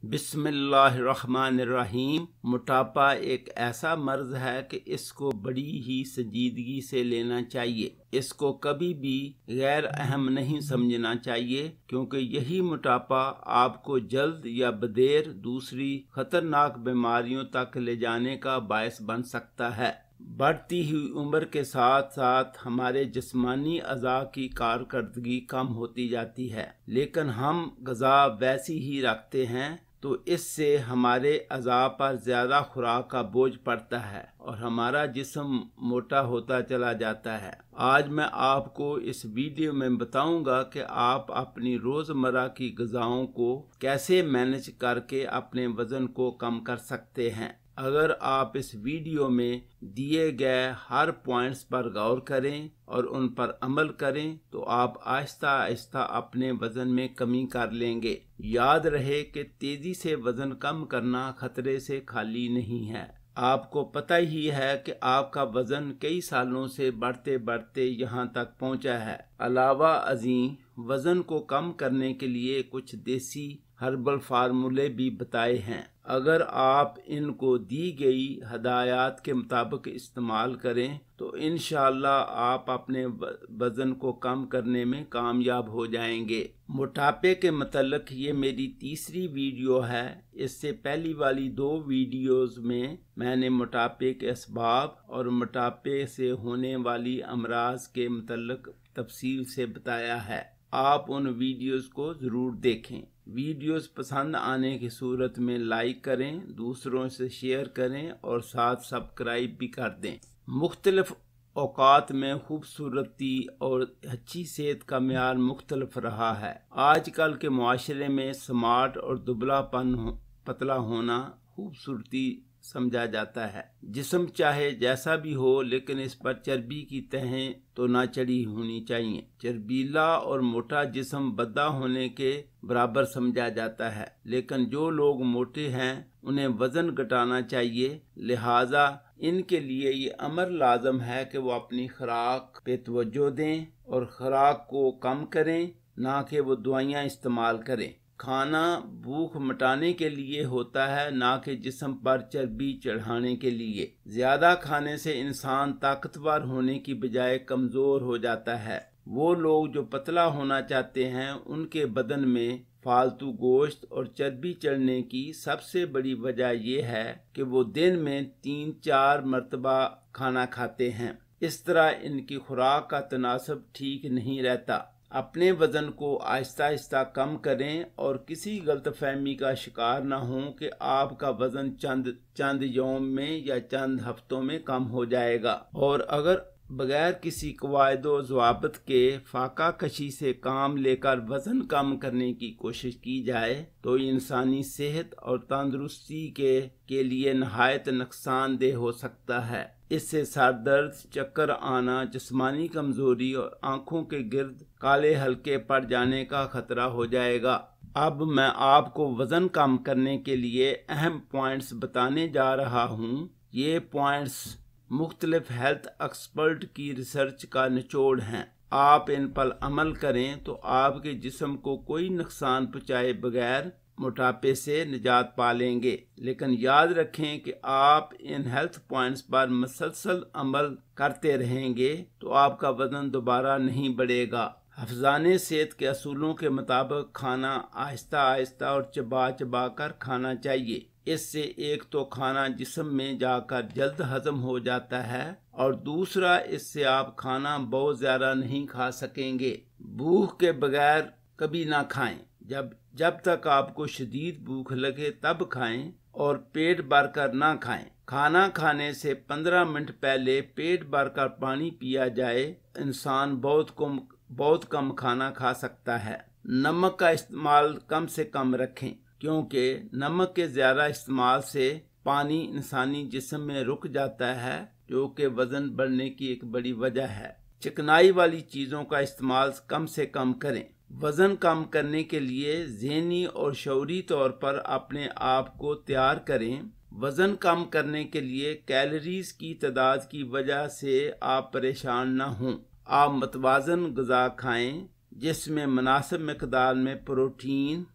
बिस्मिल्लाहिर्रहमानिर्रहीम। मोटापा एक ऐसा मर्ज है कि इसको बड़ी ही संजीदगी से लेना चाहिए। इसको कभी भी गैर अहम नहीं समझना चाहिए, क्योंकि यही मोटापा आपको जल्द या बदेर दूसरी खतरनाक बीमारियों तक ले जाने का बायस बन सकता है। बढ़ती हुई उम्र के साथ साथ हमारे जिस्मानी अज़ा की कारकर्दगी कम होती जाती है, लेकिन हम ग़िज़ा वैसी ही रखते हैं, तो इससे हमारे अज़ा पर ज़्यादा खुराक का बोझ पड़ता है और हमारा जिस्म मोटा होता चला जाता है। आज मैं आपको इस वीडियो में बताऊंगा कि आप अपनी रोज़मर्रा की ग़िज़ाओं को कैसे मैनेज करके अपने वज़न को कम कर सकते हैं। अगर आप इस वीडियो में दिए गए हर पॉइंट्स पर गौर करें और उन पर अमल करें तो आप आहिस्ता आहिस्ता अपने वज़न में कमी कर लेंगे। याद रहे कि तेज़ी से वज़न कम करना खतरे से खाली नहीं है। आपको पता ही है कि आपका वज़न कई सालों से बढ़ते बढ़ते यहाँ तक पहुँचा है। अलावा अज़ीं वज़न को कम करने के लिए कुछ देसी हर्बल फार्मूले भी बताए हैं। अगर आप इनको दी गई हदायत के मुताबिक इस्तेमाल करें तो इंशाअल्लाह आप अपने वज़न को कम करने में कामयाब हो जाएंगे। मोटापे के मतलब ये मेरी तीसरी वीडियो है। इससे पहली वाली 2 वीडियोस में मैंने मोटापे के असबाब और मोटापे से होने वाली अमराज के मतलब तफसील से बताया है। आप उन वीडियोस को ज़रूर देखें। वीडियोस पसंद आने की सूरत में लाइक करें, दूसरों से शेयर करें और साथ सब्सक्राइब भी कर दें। मुख्तलिफ औकात में खूबसूरती और अच्छी सेहत का मेयार मुख्तलिफ रहा है। आजकल के मुआशरे में स्मार्ट और पतला होना खूबसूरती समझा जाता है। जिस्म चाहे जैसा भी हो, लेकिन इस पर चर्बी की तहें तो ना चढ़ी होनी चाहिए। चर्बीला और मोटा जिस्म बद्दा होने के बराबर समझा जाता है, लेकिन जो लोग मोटे हैं उन्हें वजन घटाना चाहिए। लिहाजा इनके लिए ये अमर लाजम है कि वो अपनी खुराक पे तवज्जो दें और खुराक को कम करें, ना कि वो दवाइयाँ इस्तेमाल करें। खाना भूख मिटाने के लिए होता है, ना कि जिस्म पर चर्बी चढ़ाने के लिए। ज्यादा खाने से इंसान ताकतवर होने की बजाय कमजोर हो जाता है। वो लोग जो पतला होना चाहते हैं उनके बदन में फालतू गोश्त और चर्बी चढ़ने की सबसे बड़ी वजह यह है कि वो दिन में 3-4 मरतबा खाना खाते हैं। इस तरह इनकी खुराक का तनासब ठीक नहीं रहता। अपने वज़न को आहिस्ता आहिस्ता कम करें और किसी गलतफहमी का शिकार ना हों कि आपका वज़न चंद यौम में या चंद हफ्तों में कम हो जाएगा। और अगर बगैर किसी कवायदो ज़वाबित के फाका कशी से काम लेकर वज़न कम करने की कोशिश की जाए तो इंसानी सेहत और तंदुरुस्ती के लिए नहायत नुकसानदेह हो सकता है। इससे सर दर्द, चक्कर आना, जिस्मानी कमजोरी और आंखों के गिर्द काले हल्के पड़ जाने का खतरा हो जाएगा। अब मैं आपको वज़न कम करने के लिए अहम पॉइंट्स बताने जा रहा हूँ। ये पॉइंट्स मुख्तलिफ हेल्थ एक्सपर्ट की रिसर्च का निचोड़ हैं। आप इन पर अमल करें तो आपके जिस्म को कोई नुकसान पहुँचाए बगैर मोटापे से निजात पा लेंगे। लेकिन याद रखें कि आप इन हेल्थ पॉइंट्स पर मुसलसल अमल करते रहेंगे तो आपका वजन दोबारा नहीं बढ़ेगा। हफ्ज़ाने सेहत के असूलों के मुताबिक खाना आहिस्ता आहिस्ता और चबा चबा कर खाना चाहिए। इससे एक तो खाना जिस्म में जाकर जल्द हजम हो जाता है और दूसरा इससे आप खाना बहुत ज़्यादा नहीं खा सकेंगे। भूख के बगैर कभी ना खाएं। जब तक आपको शदीद भूख लगे तब खाएं और पेट भरकर ना खाएं। खाना खाने से 15 मिनट पहले पेट भरकर पानी पिया जाए। इंसान बहुत कम खाना खा सकता है। नमक का इस्तेमाल कम से कम रखें, क्योंकि नमक के ज़्यादा इस्तेमाल से पानी इंसानी जिस्म में रुक जाता है, जो कि वज़न बढ़ने की एक बड़ी वजह है। चिकनाई वाली चीज़ों का इस्तेमाल कम से कम करें। वज़न कम करने के लिए ज़हनी और शऊरी तौर पर अपने आप को तैयार करें। वज़न कम करने के लिए कैलोरीज की तादाद की वजह से आप परेशान न हों। आप मतवाज़न ग़िज़ा खाएं जिसमें मुनासिब मिक़दार में प्रोटीन,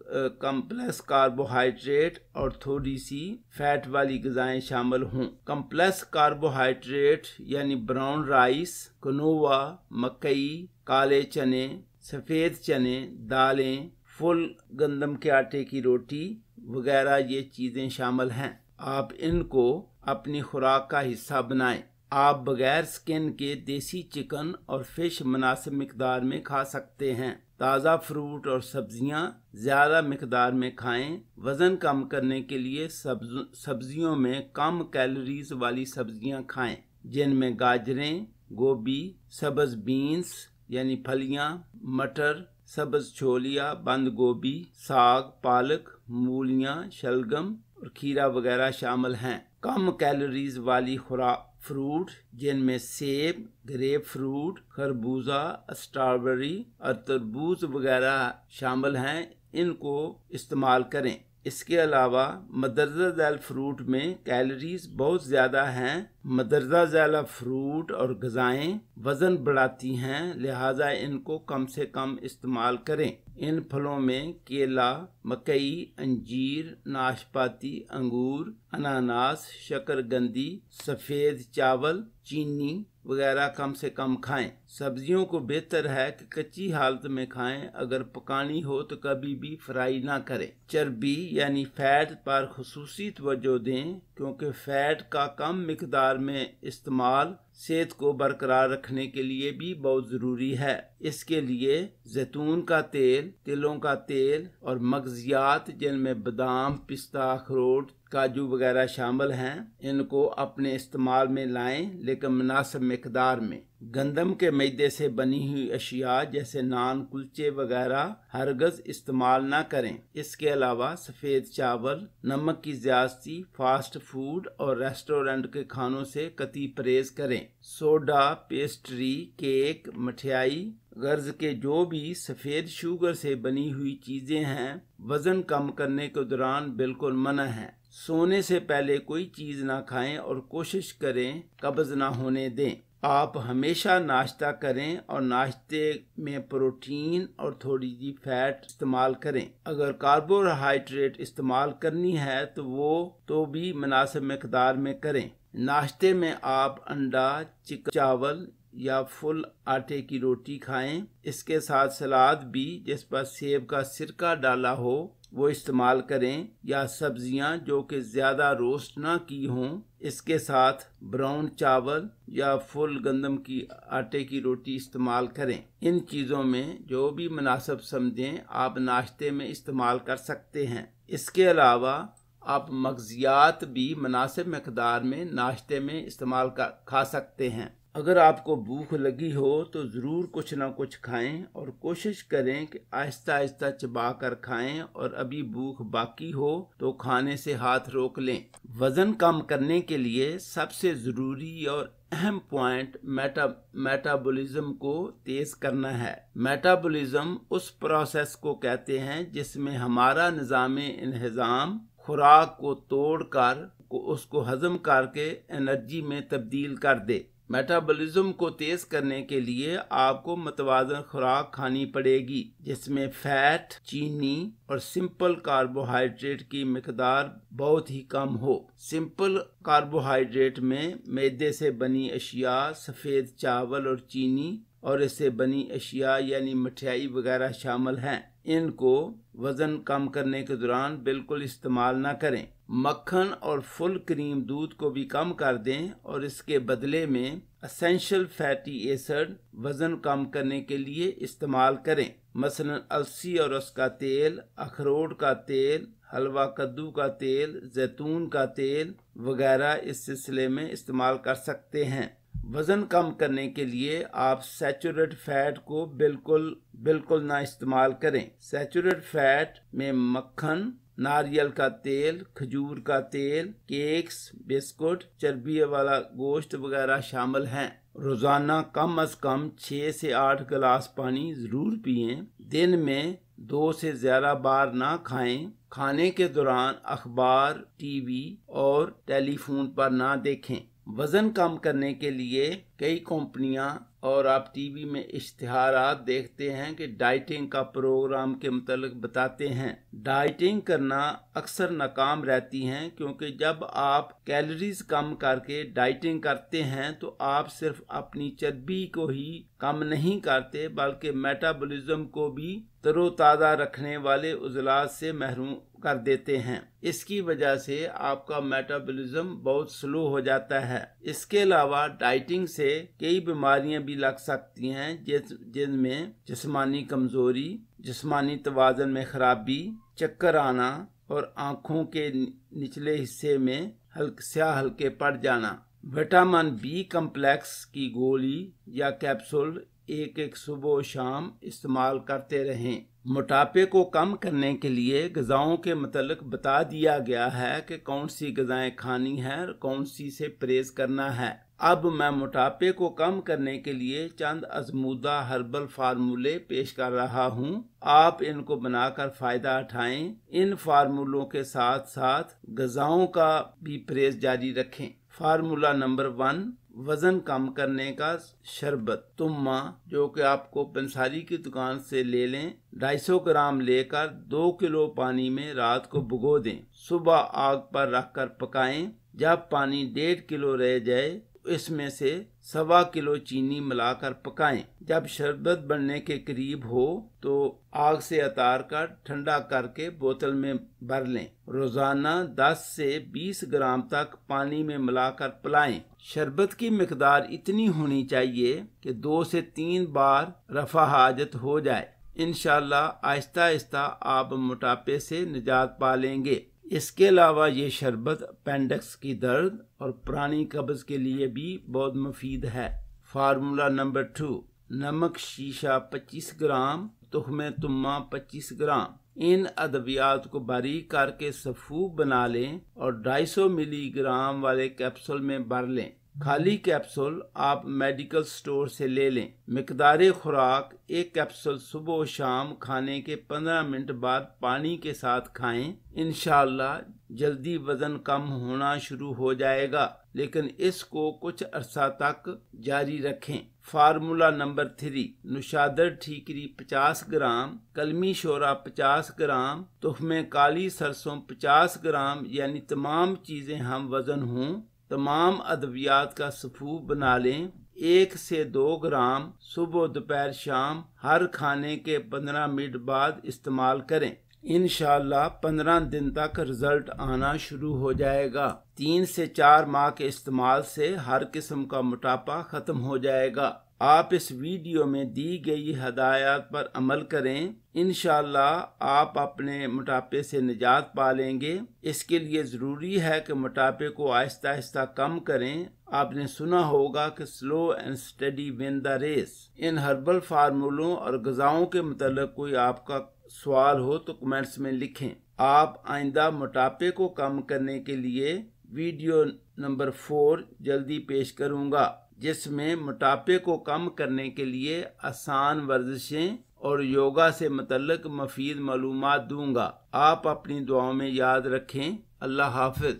कम्प्लेक्स कार्बोहाइड्रेट और थोड़ी सी फैट वाली ग़िज़ाएं शामिल हों। कम्प्लेक्स कार्बोहाइड्रेट यानी ब्राउन राइस, क्नोवा, मकई, काले चने, सफ़ेद चने, दालें, फुल गंदम के आटे की रोटी वगैरह ये चीज़ें शामिल हैं। आप इनको अपनी खुराक का हिस्सा बनाएं। आप बगैर स्किन के देसी चिकन और फिश मुनासिब मिकदार में खा सकते हैं। ताज़ा फ्रूट और सब्जियां ज़्यादा मिकदार में खाएं। वज़न कम करने के लिए सब्जियों में कम कैलोरीज वाली सब्जियां खाएं, जिनमें गाजरें, गोभी, सब्ज़ बीन्स यानी फलियां, मटर, सब्ज़ छोलिया, बंद गोभी, साग, पालक, मूलियां, शलगम और खीरा वगैरह शामिल हैं। कम कैलोरीज वाली खुराक फ्रूट जिनमें सेब, ग्रेप फ्रूट, खरबूजा, स्ट्रॉबेरी और तरबूज वगैरह शामिल हैं, इनको इस्तेमाल करें। इसके अलावा मदरजा ज़ैल फ्रूट में कैलोरीज बहुत ज़्यादा हैं। मदरजा ज़ैल फ्रूट और ग़िज़ाएं वज़न बढ़ाती हैं, लिहाजा इनको कम से कम इस्तेमाल करें। इन फलों में केला, मकई, अंजीर, नाशपाती, अंगूर, अनानास, शकरकंदी, सफ़ेद चावल, चीनी वगैरह कम से कम खाएं। सब्जियों को बेहतर है कि कच्ची हालत में खाएं। अगर पकानी हो तो कभी भी फ्राई ना करें। चर्बी यानी फैट पर खुसूसी तवज्जो दें, क्योंकि फैट का कम मिकदार में इस्तेमाल सेहत को बरकरार रखने के लिए भी बहुत ज़रूरी है। इसके लिए जैतून का तेल, तिलों का तेल और मगज़ियात जिनमें बादाम, पिस्ता, अखरोट, काजू वगैरह शामिल हैं, इनको अपने इस्तेमाल में लाएं, लेकिन मुनासिब मिकदार में। गंदम के मैदे से बनी हुई अशिया जैसे नान, कुलचे वगैरह हरगज़ इस्तेमाल ना करें। इसके अलावा सफ़ेद चावल, नमक की ज़्यादती, फास्ट फूड और रेस्टोरेंट के खानों से कतई परहेज़ करें। सोडा, पेस्ट्री, केक, मठियाई गर्ज के जो भी सफ़ेद शुगर से बनी हुई चीज़ें हैं, वज़न कम करने के दौरान बिल्कुल मना है। सोने से पहले कोई चीज़ ना खाएं और कोशिश करें कब्ज़ ना होने दें। आप हमेशा नाश्ता करें और नाश्ते में प्रोटीन और थोड़ी सी फैट इस्तेमाल करें। अगर कार्बोहाइड्रेट इस्तेमाल करनी है तो भी मुनासिब मिकदार में करें। नाश्ते में आप अंडा, चिकन, चावल या फुल आटे की रोटी खाएं। इसके साथ सलाद भी जिस पर सेब का सिरका डाला हो वो इस्तेमाल करें, या सब्जियां जो कि ज़्यादा रोस्ट ना की हों। इसके साथ ब्राउन चावल या फुल गंदम की आटे की रोटी इस्तेमाल करें। इन चीज़ों में जो भी मुनासिब समझें आप नाश्ते में इस्तेमाल कर सकते हैं। इसके अलावा आप मगज़ियात भी मुनासिब मिकदार में नाश्ते में इस्तेमाल खा सकते हैं। अगर आपको भूख लगी हो तो ज़रूर कुछ ना कुछ खाएं और कोशिश करें कि आहिस्ता आहिस्ता चबा कर खाएं, और अभी भूख बाकी हो तो खाने से हाथ रोक लें। वज़न कम करने के लिए सबसे ज़रूरी और अहम पॉइंट मेटाबॉलिज्म को तेज़ करना है। मेटाबॉलिज्म उस प्रोसेस को कहते हैं जिसमें हमारा निज़ाम खुराक को तोड़कर उसको हजम करके एनर्जी में तब्दील कर दे। मेटाबॉलिज्म को तेज करने के लिए आपको मतवाज़न खुराक खानी पड़ेगी, जिसमें फैट, चीनी और सिंपल कार्बोहाइड्रेट की मिकदार बहुत ही कम हो। सिंपल कार्बोहाइड्रेट में मैदे से बनी अशिया, सफ़ेद चावल और चीनी और इससे बनी अशिया यानी मिठाई वगैरह शामिल हैं। इनको वज़न कम करने के दौरान बिल्कुल इस्तेमाल ना करें। मक्खन और फुल क्रीम दूध को भी कम कर दें और इसके बदले में एसेंशियल फैटी एसिड वज़न कम करने के लिए इस्तेमाल करें। मसलन अलसी और उसका तेल, अखरोट का तेल, हलवा कद्दू का तेल, जैतून का तेल वगैरह इस सिलसिले में इस्तेमाल कर सकते हैं। वज़न कम करने के लिए आप सैचुरेटेड फैट को बिल्कुल ना इस्तेमाल करें। सैचुरेटेड फैट में मक्खन, नारियल का तेल, खजूर का तेल, केक्स, बिस्कुट, चर्बी वाला गोश्त वगैरह शामिल हैं। रोज़ाना कम अज़ कम 6 से 8 गिलास पानी ज़रूर पिएं। दिन में 2 से ज़्यादा बार ना खाएं। खाने के दौरान अखबार, टीवी और टेलीफोन पर ना देखें। वजन कम करने के लिए कई कंपनियां और आप टीवी में इश्तिहारात देखते हैं कि डाइटिंग का प्रोग्राम के मतलब बताते हैं। डाइटिंग करना अक्सर नाकाम रहती हैं, क्योंकि जब आप कैलोरीज कम करके डाइटिंग करते हैं तो आप सिर्फ अपनी चर्बी को ही कम नहीं करते, बल्कि मेटाबॉलिज्म को भी तरोताज़ा रखने वाले उज़लात से महरूम कर देते हैं। इसकी वजह से आपका मेटाबॉलिज्म बहुत स्लो हो जाता है। इसके अलावा डाइटिंग से कई बीमारियां भी लग सकती हैं, जिनमें जिस्मानी कमजोरी, जिस्मानी तवाज़ुन में खराबी, चक्कर आना और आँखों के निचले हिस्से में हल्के पड़ जाना। विटामिन बी कम्प्लेक्स की गोली या कैप्सूल एक सुबह शाम इस्तेमाल करते रहें। मोटापे को कम करने के लिए ग़िज़ाओं के मतलब बता दिया गया है कि कौन सी ग़िज़ाएं खानी है और कौन सी से परहेज करना है। अब मैं मोटापे को कम करने के लिए चंद आज़मूदा हर्बल फार्मूले पेश कर रहा हूँ। आप इनको बनाकर फ़ायदा उठाएं। इन फार्मूलों के साथ साथ ग़िज़ाओं का भी परहेज जारी रखें। फार्मूला नंबर 1, वजन कम करने का शरबत तुम्मा, जो कि आपको पंसारी की दुकान से ले लें। 250 ग्राम लेकर 2 किलो पानी में रात को भिगो दें। सुबह आग पर रखकर पकाएं। जब पानी 1.5 किलो रह जाए इसमें से 1.25 किलो चीनी मिलाकर पकाएं। जब शरबत बनने के करीब हो तो आग से उतार कर ठंडा करके बोतल में भर लें। रोजाना 10 से 20 ग्राम तक पानी में मिलाकर पिलाएं। शरबत की मिकदार इतनी होनी चाहिए कि 2 से 3 बार रफा हाजत हो जाए। इंशाअल्लाह आहिस्ता आहिस्ता आप मोटापे से निजात पा लेंगे। इसके अलावा ये शरबत अपेंडिक्स की दर्द और पुरानी कब्ज के लिए भी बहुत मुफीद है। फार्मूला नंबर 2, नमक शीशा 25 ग्राम, तुख्मे तुम्मा 25 ग्राम। इन अद्वियात को बारीक करके सफूफ बना लें और 250 मिलीग्राम वाले कैप्सूल में भर लें। खाली कैप्सूल आप मेडिकल स्टोर से ले लें। मिकदारे खुराक 1 कैप्सूल सुबह शाम खाने के 15 मिनट बाद पानी के साथ खाएं। इंशाअल्लाह जल्दी वजन कम होना शुरू हो जाएगा, लेकिन इसको कुछ अरसा तक जारी रखें। फार्मूला नंबर 3, नुशादर ठीकरी 50 ग्राम, कलमी शोरा 50 ग्राम, तुख्मे काली सरसों 50 ग्राम, यानी तमाम चीज़ें हम वजन हों तमाम अद्वियात का सफूफ बना लें। 1 से 2 ग्राम सुबह दोपहर शाम हर खाने के 15 मिनट बाद इस्तेमाल करें। इंशाअल्लाह 15 दिन तक रिजल्ट आना शुरू हो जाएगा। 3 से 4 माह के इस्तेमाल से हर किस्म का मोटापा खत्म हो जाएगा। आप इस वीडियो में दी गई हदायत पर अमल करें। इंशाअल्लाह आप अपने मोटापे से निजात पा लेंगे। इसके लिए ज़रूरी है कि मोटापे को आहिस्ता आहिस्ता कम करें। आपने सुना होगा कि slow and steady win the race. इन हर्बल फार्मूलों और ग़िज़ाओं के मतलब कोई आपका सवाल हो तो कमेंट्स में लिखें। आप आइंदा मोटापे को कम करने के लिए वीडियो नंबर 4 जल्दी पेश करूंगा, जिसमें मोटापे को कम करने के लिए आसान वर्जिशें और योगा से मुतल्लिक मुफीद मालूमात दूंगा। आप अपनी दुआओं में याद रखें। अल्लाह हाफ़िज़।